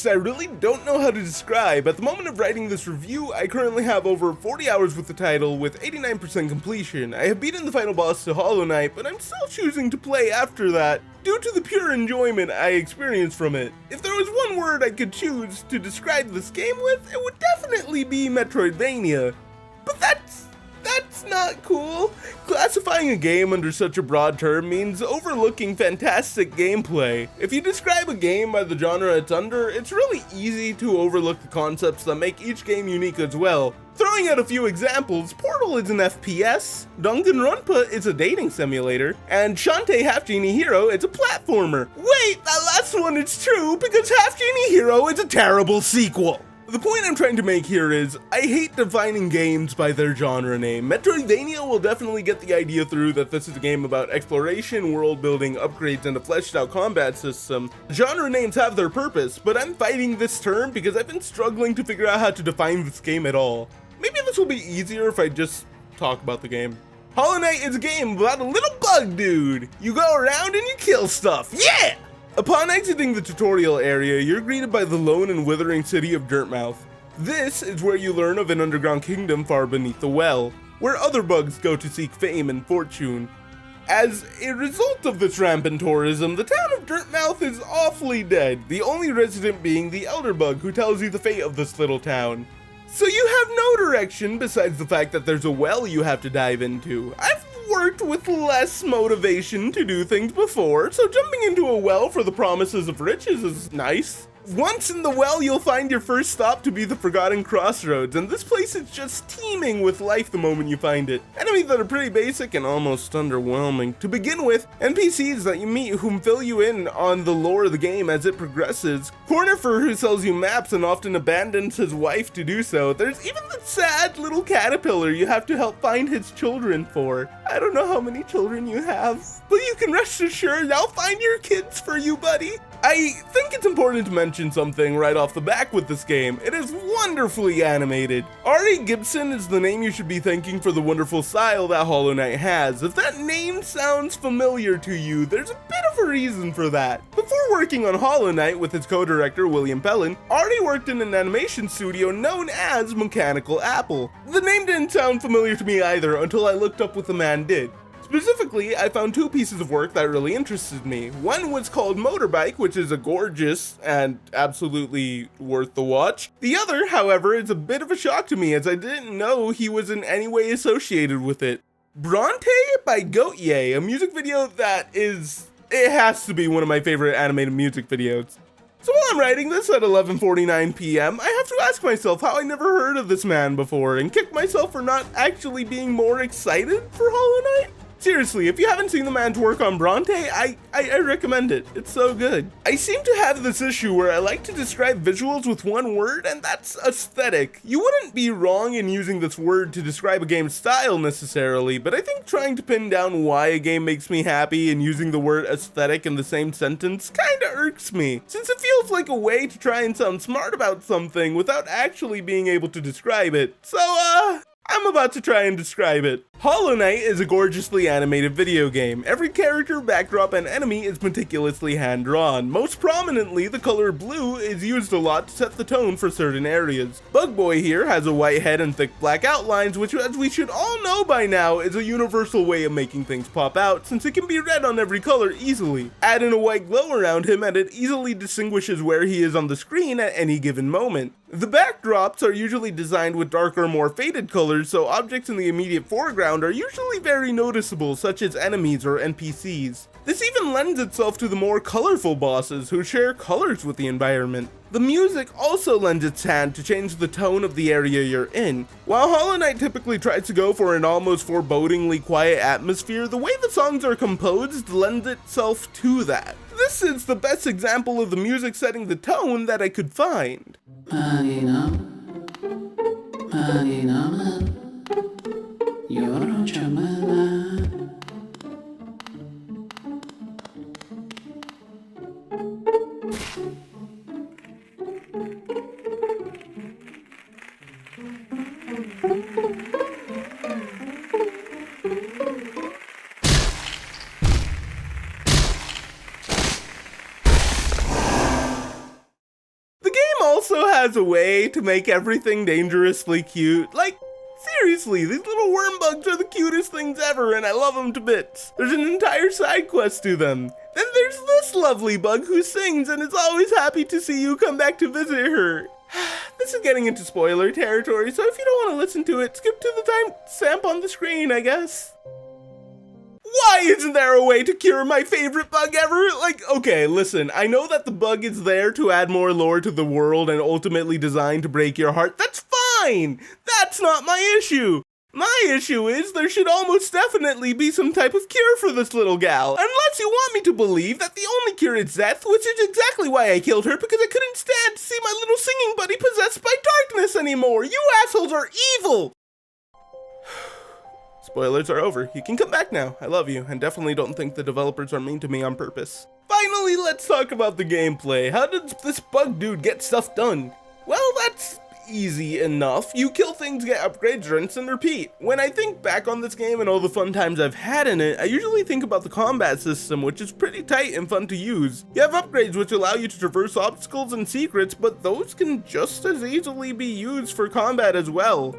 I really don't know how to describe. At the moment of writing this review, I currently have over 40 hours with the title with 89% completion. I have beaten the final boss to Hollow Knight, but I'm still choosing to play after that due to the pure enjoyment I experience from it. If there was one word I could choose to describe this game with, it would definitely be Metroidvania. But that's not cool. Classifying a game under such a broad term means overlooking fantastic gameplay. If you describe a game by the genre it's under, it's really easy to overlook the concepts that make each game unique as well. Throwing out a few examples, Portal is an FPS, Danganronpa is a dating simulator, and Shantae Half Genie Hero is a platformer. Wait, that last one is true because Half Genie Hero is a terrible sequel. The point I'm trying to make here is, I hate defining games by their genre name. Metroidvania will definitely get the idea through that this is a game about exploration, world building, upgrades, and a fleshed out combat system. Genre names have their purpose, but I'm fighting this term because I've been struggling to figure out how to define this game at all. Maybe this will be easier if I just talk about the game. Hollow Knight is a game about a little bug dude. You go around and you kill stuff, yeah! Upon exiting the tutorial area, you're greeted by the lone and withering city of Dirtmouth. This is where you learn of an underground kingdom far beneath the well, where other bugs go to seek fame and fortune. As a result of this rampant tourism, the town of Dirtmouth is awfully dead, the only resident being the elder bug who tells you the fate of this little town. So you have no direction besides the fact that there's a well you have to dive into. I've worked with less motivation to do things before, so jumping into a well for the promises of riches is nice. Once in the well, you'll find your first stop to be the Forgotten Crossroads, and this place is just teeming with life the moment you find it. Enemies that are pretty basic and almost underwhelming. To begin with, NPCs that you meet whom fill you in on the lore of the game as it progresses. Cornifer who sells you maps and often abandons his wife to do so. There's even the sad little caterpillar you have to help find his children for. I don't know how many children you have, but you can rest assured I'll find your kids for you, buddy. I think it's important to mention something right off the back with this game. It is wonderfully animated. Ari Gibson is the name you should be thanking for the wonderful style that Hollow Knight has. If that name sounds familiar to you, there's a bit of a reason for that. Before working on Hollow Knight with its co-director William Pellin, Ari worked in an animation studio known as Mechanical Apple. The name didn't sound familiar to me either until I looked up what the man did. Specifically, I found two pieces of work that really interested me. One was called Motorbike, which is a gorgeous and absolutely worth the watch. The other, however, is a bit of a shock to me as I didn't know he was in any way associated with it. Bronte by Gautier, a music video that it has to be one of my favorite animated music videos. So while I'm writing this at 11:49 p.m., I have to ask myself how I never heard of this man before and kick myself for not actually being more excited for Hollow Knight. Seriously, if you haven't seen the man's work on Bronte, I recommend it. It's so good. I seem to have this issue where I like to describe visuals with one word, and that's aesthetic. You wouldn't be wrong in using this word to describe a game's style necessarily, but I think trying to pin down why a game makes me happy and using the word aesthetic in the same sentence kinda irks me, since it feels like a way to try and sound smart about something without actually being able to describe it. So, I'm about to try and describe it. Hollow Knight is a gorgeously animated video game. Every character, backdrop, and enemy is meticulously hand-drawn. Most prominently, the color blue is used a lot to set the tone for certain areas. Bug Boy here has a white head and thick black outlines, which, as we should all know by now, is a universal way of making things pop out, since it can be read on every color easily. Add in a white glow around him and it easily distinguishes where he is on the screen at any given moment. The backdrops are usually designed with darker, more faded colors, so objects in the immediate foreground are usually very noticeable, such as enemies or NPCs. This even lends itself to the more colorful bosses who share colors with the environment. The music also lends its hand to change the tone of the area you're in. While Hollow Knight typically tries to go for an almost forebodingly quiet atmosphere, the way the songs are composed lends itself to that. This is the best example of the music setting the tone that I could find. has a way to make everything dangerously cute. Like, seriously, these little worm bugs are the cutest things ever, and I love them to bits. There's an entire side quest to them. Then there's this lovely bug who sings and is always happy to see you come back to visit her. This is getting into spoiler territory, so if you don't want to listen to it, skip to the timestamp on the screen, I guess. Why isn't there a way to cure my favorite bug ever? Like, okay, listen, I know that the bug is there to add more lore to the world and ultimately designed to break your heart. That's fine! That's not my issue! My issue is there should almost definitely be some type of cure for this little gal. Unless you want me to believe that the only cure is death, which is exactly why I killed her, because I couldn't stand to see my little singing buddy possessed by darkness anymore. You assholes are evil! Spoilers are over. You can come back now. I love you, and definitely don't think the developers are mean to me on purpose. Finally, let's talk about the gameplay. How did this bug dude get stuff done? Well, that's easy enough. You kill things, get upgrades, rinse and repeat. When I think back on this game and all the fun times I've had in it, I usually think about the combat system, which is pretty tight and fun to use. You have upgrades which allow you to traverse obstacles and secrets, but those can just as easily be used for combat as well.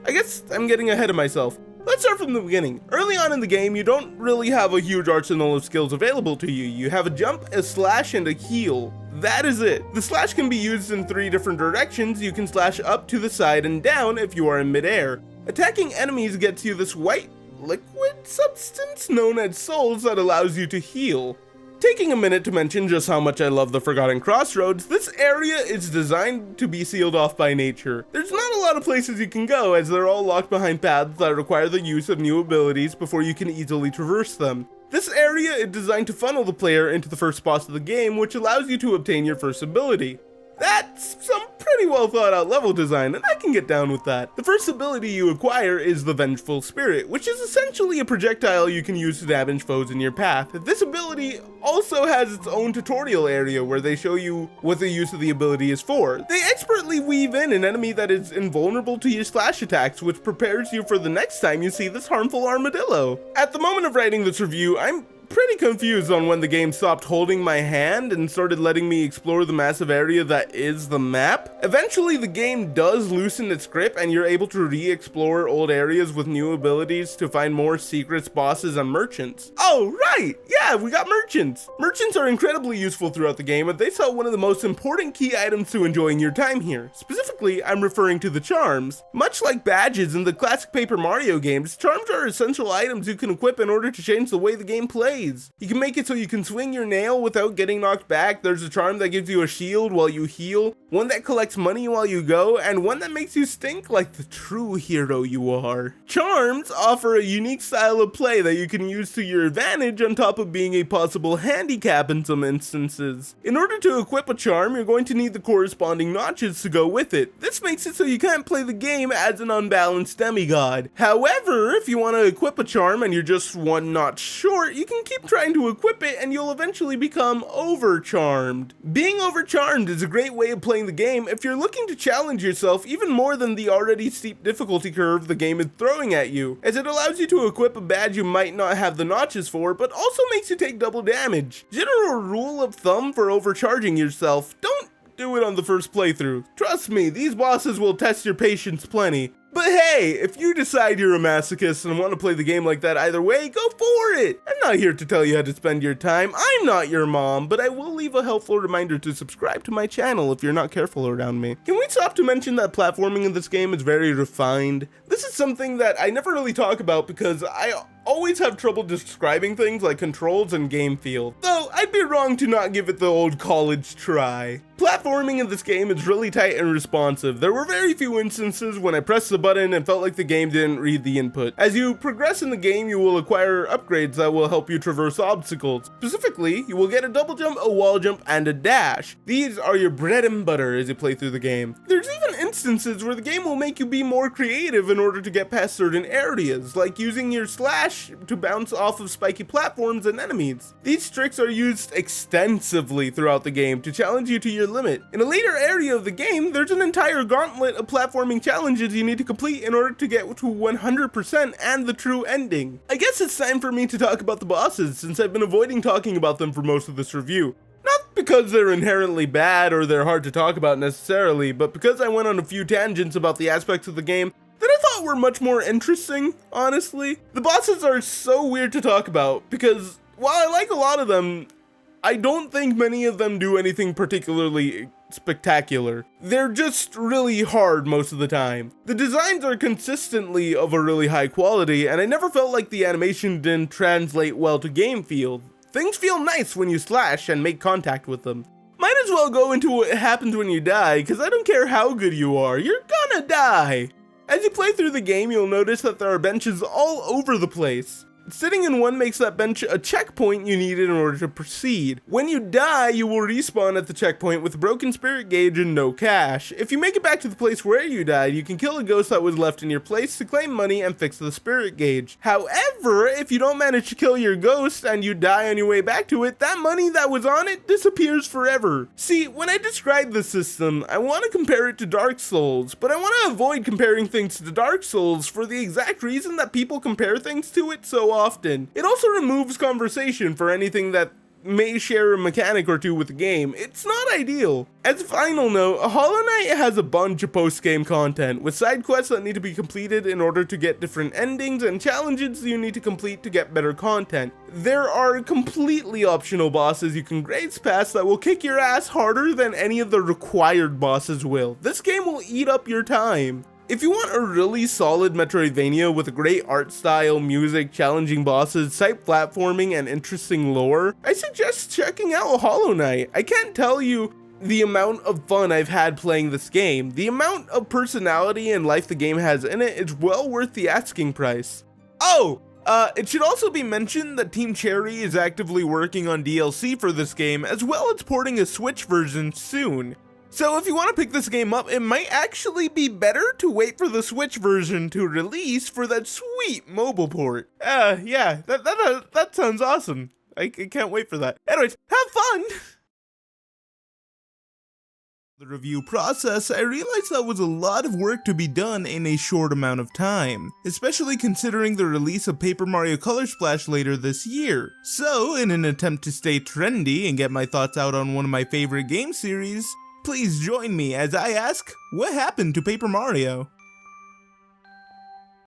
I guess I'm getting ahead of myself. Let's start from the beginning. Early on in the game, you don't really have a huge arsenal of skills available to you. You have a jump, a slash, and a heal. That is it. The slash can be used in 3 different directions. You can slash up, to the side, and down if you are in midair. Attacking enemies gets you this white liquid substance known as souls that allows you to heal. Taking a minute to mention just how much I love the Forgotten Crossroads, this area is designed to be sealed off by nature. There's not a lot of places you can go, as they're all locked behind paths that require the use of new abilities before you can easily traverse them. This area is designed to funnel the player into the first boss of the game, which allows you to obtain your first ability. That's some pretty well thought out level design, and I can get down with that. The first ability you acquire is the Vengeful Spirit, which is essentially a projectile you can use to damage foes in your path. This ability also has its own tutorial area where they show you what the use of the ability is for. They expertly weave in an enemy that is invulnerable to your slash attacks, which prepares you for the next time you see this harmful armadillo. At the moment of writing this review, I'm pretty confused on when the game stopped holding my hand and started letting me explore the massive area that is the map. Eventually the game does loosen its grip and you're able to re-explore old areas with new abilities to find more secrets, bosses, and merchants. Oh right, yeah, we got merchants. Merchants are incredibly useful throughout the game, and they sell one of the most important key items to enjoying your time here. Specifically, I'm referring to the charms. Much like badges in the classic Paper Mario games, charms are essential items you can equip in order to change the way the game plays. You can make it so you can swing your nail without getting knocked back. There's a charm that gives you a shield while you heal, one that collects money while you go, and one that makes you stink like the true hero you are. Charms offer a unique style of play that you can use to your advantage on top of being a possible handicap in some instances. In order to equip a charm, you're going to need the corresponding notches to go with it. This makes it so you can't play the game as an unbalanced demigod. However, if you want to equip a charm and you're just one notch short, you can keep trying to equip it and you'll eventually become overcharmed. Being overcharmed is a great way of playing the game if you're looking to challenge yourself even more than the already steep difficulty curve the game is throwing at you, as it allows you to equip a badge you might not have the notches for, but also makes you take double damage. General rule of thumb for overcharging yourself: don't do it on the first playthrough. Trust me, these bosses will test your patience plenty. But hey, if you decide you're a masochist and want to play the game like that either way, go for it! I'm not here to tell you how to spend your time. I'm not your mom, but I will leave a helpful reminder to subscribe to my channel if you're not careful around me. Can we stop to mention that platforming in this game is very refined? This is something that I never really talk about because I always have trouble describing things like controls and game feel, though I'd be wrong to not give it the old college try. Platforming in this game is really tight and responsive. There were very few instances when I pressed the button and felt like the game didn't read the input. As you progress in the game, you will acquire upgrades that will help you traverse obstacles. Specifically, you will get a double jump, a wall jump, and a dash. These are your bread and butter as you play through the game. There's even instances where the game will make you be more creative in order to get past certain areas, like using your slash to bounce off of spiky platforms and enemies. These tricks are used extensively throughout the game to challenge you to your limit. In a later area of the game, there's an entire gauntlet of platforming challenges you need to complete in order to get to 100% and the true ending. I guess it's time for me to talk about the bosses, since I've been avoiding talking about them for most of this review. Not because they're inherently bad or they're hard to talk about necessarily, but because I went on a few tangents about the aspects of the game that I thought were much more interesting, honestly. The bosses are so weird to talk about because while I like a lot of them, I don't think many of them do anything particularly spectacular. They're just really hard most of the time. The designs are consistently of a really high quality, and I never felt like the animation didn't translate well to game feel. Things feel nice when you slash and make contact with them. Might as well go into what happens when you die, because I don't care how good you are, you're gonna die. As you play through the game, you'll notice that there are benches all over the place. Sitting in one makes that bench a checkpoint you needed in order to proceed. When you die, you will respawn at the checkpoint with a broken spirit gauge and no cash. If you make it back to the place where you died, you can kill a ghost that was left in your place to claim money and fix the spirit gauge. However, if you don't manage to kill your ghost and you die on your way back to it, that money that was on it disappears forever. See, when I describe the system, I want to compare it to Dark Souls, but I want to avoid comparing things to Dark Souls for the exact reason that people compare things to it so often. It also removes conversation for anything that may share a mechanic or two with the game. It's not ideal. As a final note, Hollow Knight has a bunch of post-game content, with side quests that need to be completed in order to get different endings and challenges you need to complete to get better content. There are completely optional bosses you can graze past that will kick your ass harder than any of the required bosses will. This game will eat up your time. If you want a really solid Metroidvania with a great art style, music, challenging bosses, side platforming, and interesting lore, I suggest checking out Hollow Knight. I can't tell you the amount of fun I've had playing this game. The amount of personality and life the game has in it is well worth the asking price. Oh! It should also be mentioned that Team Cherry is actively working on DLC for this game, as well as porting a Switch version soon. So if you want to pick this game up, it might actually be better to wait for the Switch version to release for that sweet mobile port. Yeah, that sounds awesome. I can't wait for that. Anyways, have fun! The review process, I realized that was a lot of work to be done in a short amount of time, especially considering the release of Paper Mario Color Splash later this year. So, in an attempt to stay trendy and get my thoughts out on one of my favorite game series, please join me as I ask, what happened to Paper Mario?